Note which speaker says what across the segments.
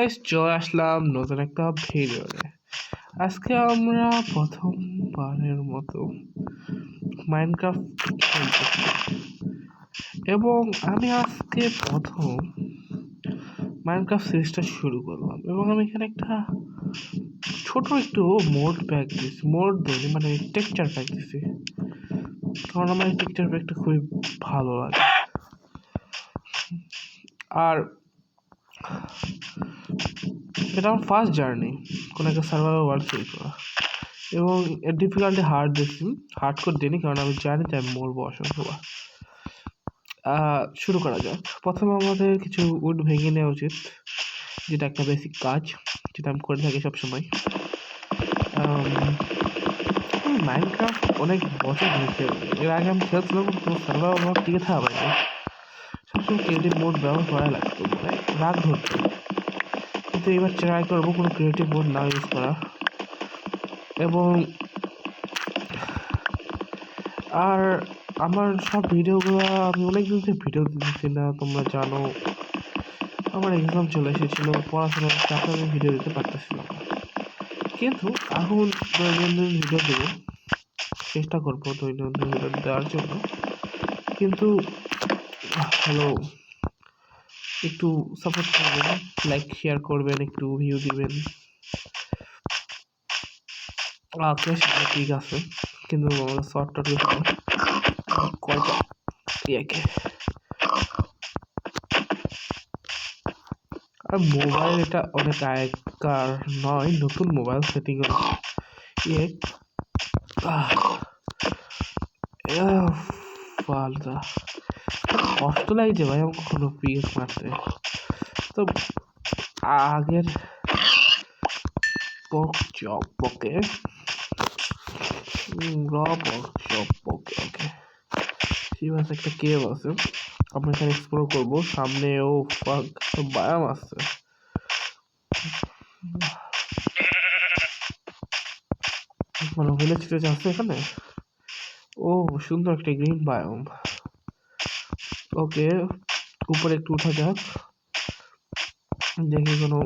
Speaker 1: Guys, চলে আসলাম নতুন একটা ভিডিওতে। আজকে আমরা প্রথমবারের মতো মাইনক্রাফট খেলতেছি এবং আমি আজকে প্রথম মাইনক্রাফট সিরিজটা শুরু করলাম এবং আমি এখানে একটা ছোট একটু মোড প্যাক দিচ্ছি, মোড দিই মানে টেক্সচার প্যাক দিচ্ছি, কারণ আমার এই টেক্সচার প্যাকটা খুবই ভালো লাগে। আর এটা আমার ফার্স্ট জার্নি কোনো একটা সার্ভাইভাল ওয়ার্ল্ড শুরু করা, এবং এর ডিফিকাল্টি হার্ড দিচ্ছি, হার্ড করে দিইনি কারণ আমি জানি যে আমি মরবো অসংখ্যবার। শুরু করা যাক। প্রথমে আমাদের কিছু উড ভেঙে নেওয়া উচিত, যেটা একটা বেসিক কাজ, যেটা আমি করে থাকি সবসময়। মাইনক্রাফট অনেক বছর ধরেছে, এর আগে আমি খেলছিলাম কোনো সার্ভাইভাল মোড টিকে থাকা পাইনি, সবসময় ক্রিয়েটিভ মোড ব্যবহার করা লাগতো, মানে রাগ ধরতো। কিন্তু এবার ট্রাই করবো কোনো ক্রিয়েটিভ মোড না ইউজ করা। এবং আর আমার সব ভিডিওগুলো আমি অনেকদিন থেকে ভিডিও দিতেছি না, তোমরা জানো আমার এক্সাম চলে এসেছিলো, পড়াশোনার চাপে আমি ভিডিও দিতে পারতেছিলাম না। কিন্তু এখন দৈনন্দিন ভিডিও দেবো, চেষ্টা করবো দৈনন্দিন ভিডিও দেওয়ার জন্য। কিন্তু হ্যালো, একটু সাপোর্ট করবেন, লাইক শেয়ার করবেন, একটু ভিউ দিবেন। ঠিক আছে, কিন্তু আমাদের শর্টটা কয়টা ইয়াকে আর মোবাইল, এটা অনেক আগেকার নয়, নতুন মোবাইল সেটিং ফালতা কষ্ট লাগছে ভাই আমার কোনো পিএস মারতে। তো আগের পকে ওকে ঠিক আছে, একটা কেভ আছে, আমরা এখানে এক্সপ্লোর করবো। সামনেও বায়াম আছে, মানে ভিলেজ আছে এখানে। ও সুন্দর একটা গ্রিন বায়োম। ওকে, উপরে একটু উঠা যাক, দেখি কোনো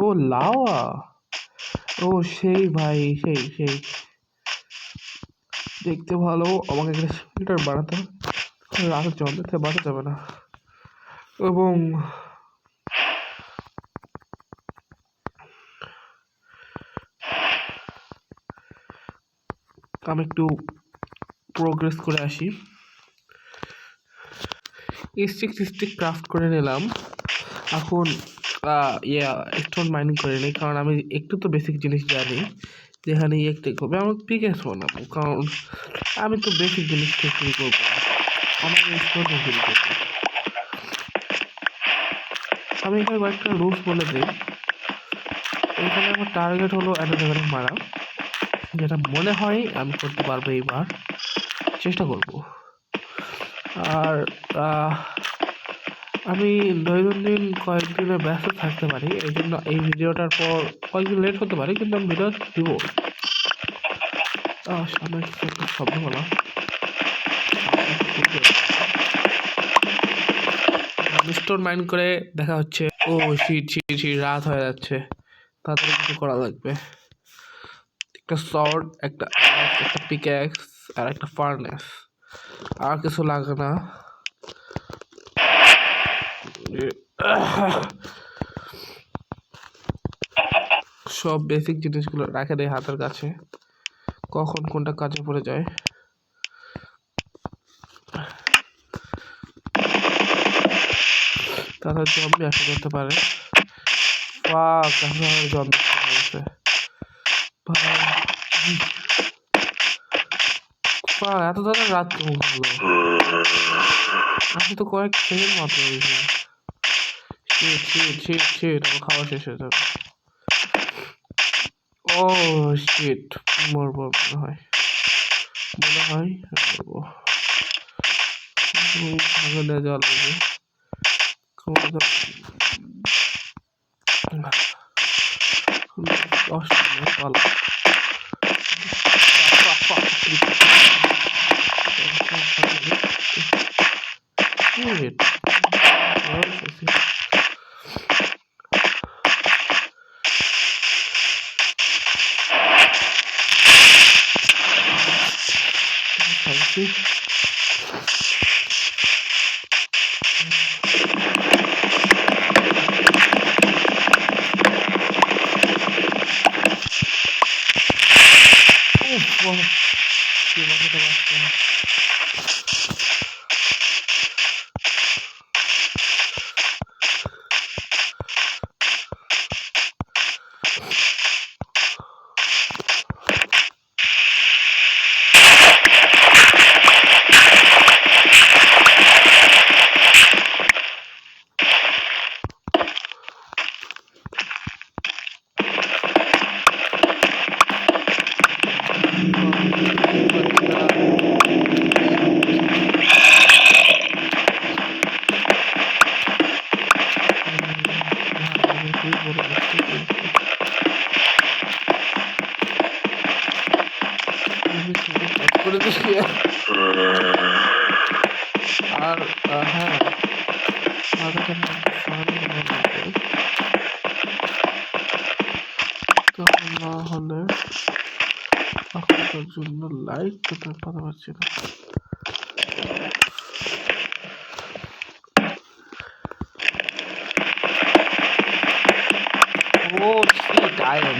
Speaker 1: ও লাওয়া, ও সেই ভাই সেই সেই দেখতে ভালো। আমাকে একটা ফিল্টার বানাতে রাতের জল দেখতে বাঁচা যাবে না। এবং আমি একটু প্রোগ্রেস করে আসি। স্টিক ক্রাফট করে নিলাম। এখন স্টোন মাইনিং করে নিই, কারণ আমি একটু তো বেসিক জিনিস জানি, যেখানে হবে আমার পিকেস বানাবো, কারণ আমি তো বেসিক জিনিস থেকে শুরু করবো, আমার স্টোন শুরু করবো। আমি এখানে কয়েকটা রুলস বলে দিই। এখানে আমার টার্গেট হলো অ্যানাথের মারা, যেটা মনে হয় আমি করতে পারবো, এইবার চেষ্টা করব। আর আমি দৈনন্দিন কয়েকদিনে ব্যস্ত থাকতে পারি, এই জন্য এই ভিডিওটার পর কয়েকদিন লেট হতে পারে, কিন্তু আমি ভিডিও দিব। সামনে একটা শব্দ বলা, স্টোন মাইন করে দেখা হচ্ছে। ও রাত হয়ে যাচ্ছে, তাড়াতাড়ি কিছু করা লাগবে। একটা শর্ট, একটা পিক্যাক্স আর একটা ফার্নেস, আর কিছু লাগে না। সব বেসিক জিনিসগুলো রাখে দেয় হাতের কাছে, কখন কোনটা কাজে পড়ে যায়। তাদের জম্বি আসা করতে পারে। এত ধরনের রাত কেমন হলো? আমি তো কয়েক সেকেন্ড মাত্র হয়েছে। আমার খাওয়া শেষ হয়ে যাবে। ও শিট, মরবো মনে হয় মরবো। ভালো যাওয়া লাগবে। পালা করছি। আর হ্যাঁ, মাথাটা তো না হলে এখনকার জন্য লাইক করতে পারছি না। Oh shit, I am.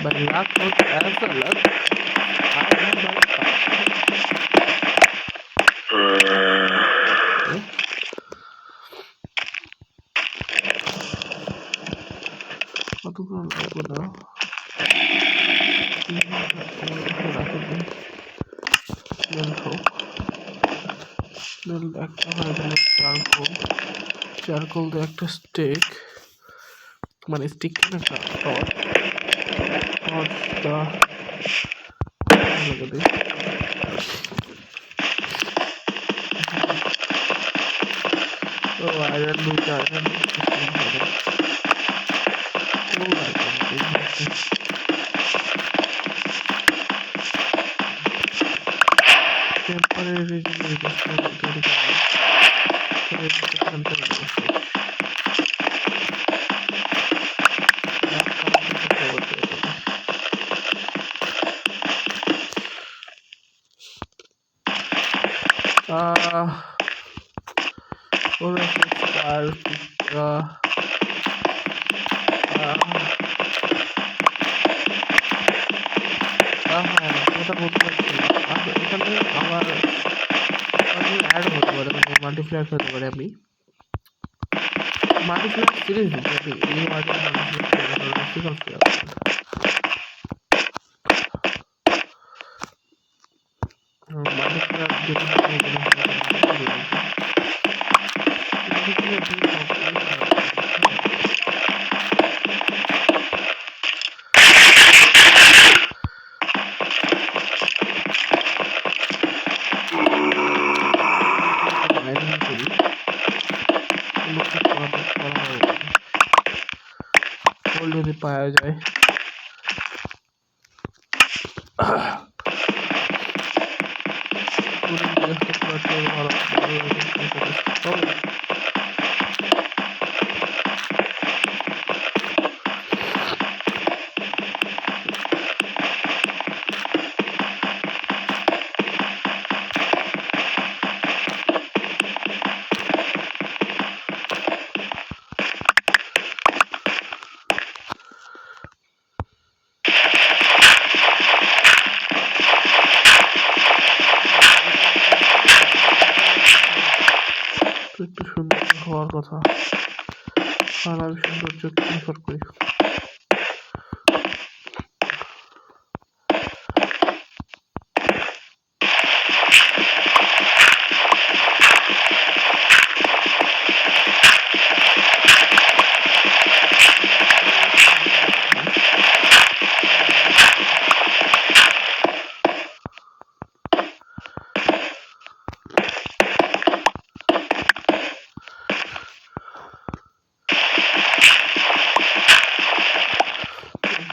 Speaker 1: But luck was as a luck. I am like কতক্ষণ লাগবে না একটা হয়ে গেল চারকোল দিয়ে একটা স্টেক, মানে স্টিক না টর্চটা লাগে দিই। ও আয়রন দুইটা আয়রন টেম্পোরারি এখানে আমার অ্যাড হতে পারে, মানে মাল্টিপ্লেয়ার হতে পারে। আমি মাল্টিপ্লেয়ার সিরিজ দিচ্ছি, আমি এই মাল্টিপ্লেয়ার যদি পাওয়া যায়। একটু সুন্দর হওয়ার কথা, আর আমি সৌন্দর্য প্রিফার করি।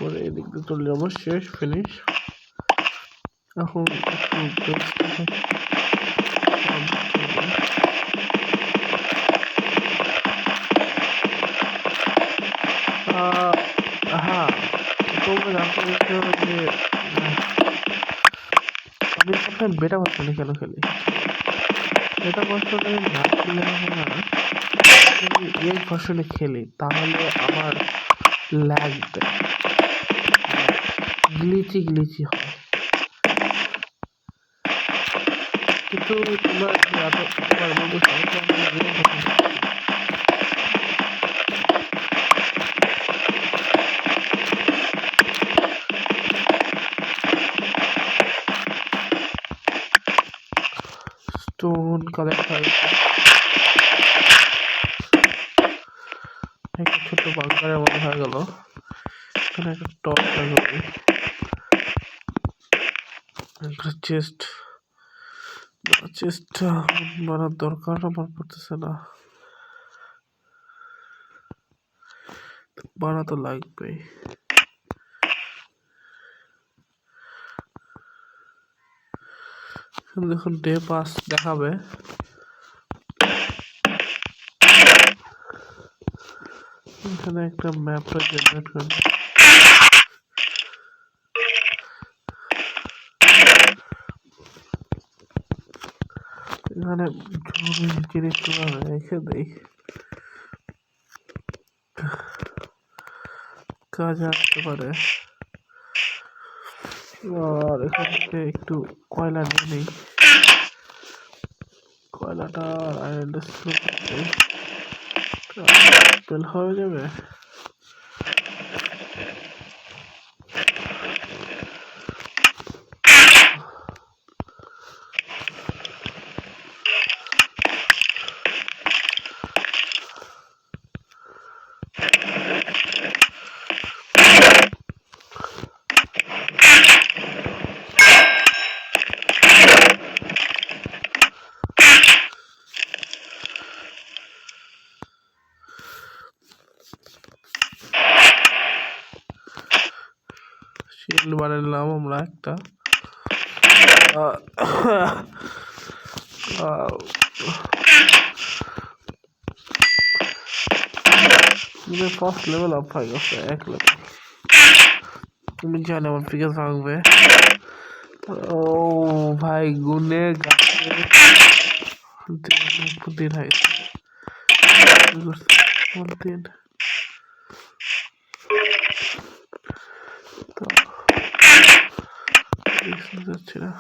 Speaker 1: পরে এদিক দিয়ে চলে যাবো, শেষ ফিনিশ। এখন একটু হ্যাঁ, তোমরা জানতে চাইছো যে আমি আমি বেটা ভার্সনে কেন খেলি? বেটা ভার্সনে না খেলে না, আমি এই ভার্সনে খেলি তাহলে আমার ল্যাগ দেয়, গ্লিচি হয়। কিন্তু তোমরা এতবার বলতেছো তো আমি রিয়েল ভার্সন স্টোন কালেক্ট হয়েছে। একটা ছোট্ট বাংকারের মতো হয়ে গেল। এখানে একটা টর্চ লাগাবো, একটা চেস্ট বানার দরকার আমার পড়তেছে না, বানা তো লাগবেই। দেখুন ডে পাস দেখাবে, এখানে একটা ম্যাপটা জেনারেট করবে। এখানে জিনিসগুলো রেখে দেই, কাজে আসতে পারে। আর এখান থেকে একটু কয়লা নিয়ে নেই, কয়লাটা তেল হয়ে যাবে। শিল্ড বানালাম আমরা একটা, ফার্স্ট লেভেল আপ হয়ে গেছে, 1 লেভেল। তুমি জানো আমার পিকে থাকবে। ও ভাই গুনে গাছে দিন হয়েছে, দিন তো যাচ্ছে না।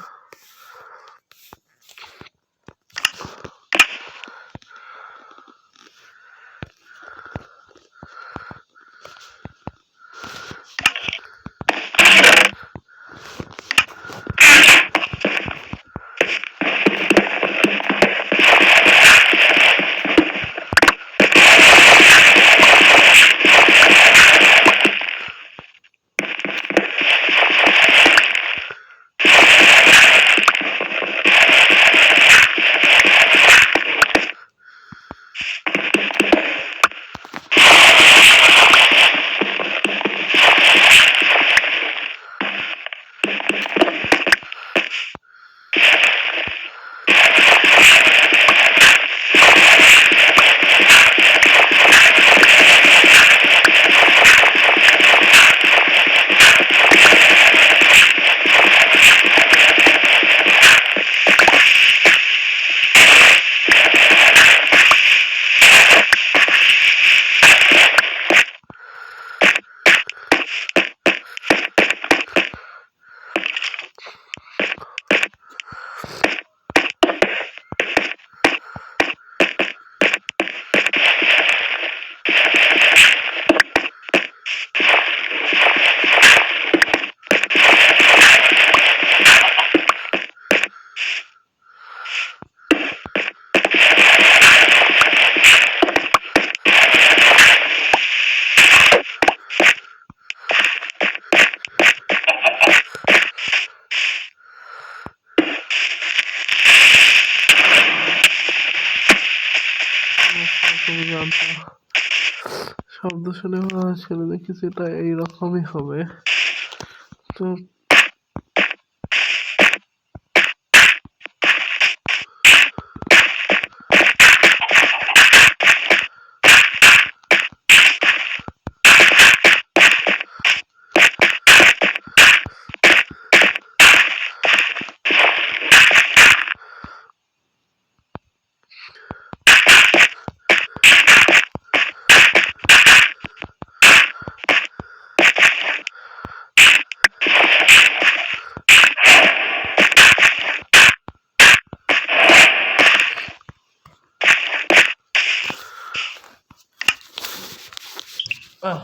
Speaker 1: শব্দ শুনে ছেলে দেখেছি এটা এইরকমই হবে। তো আহ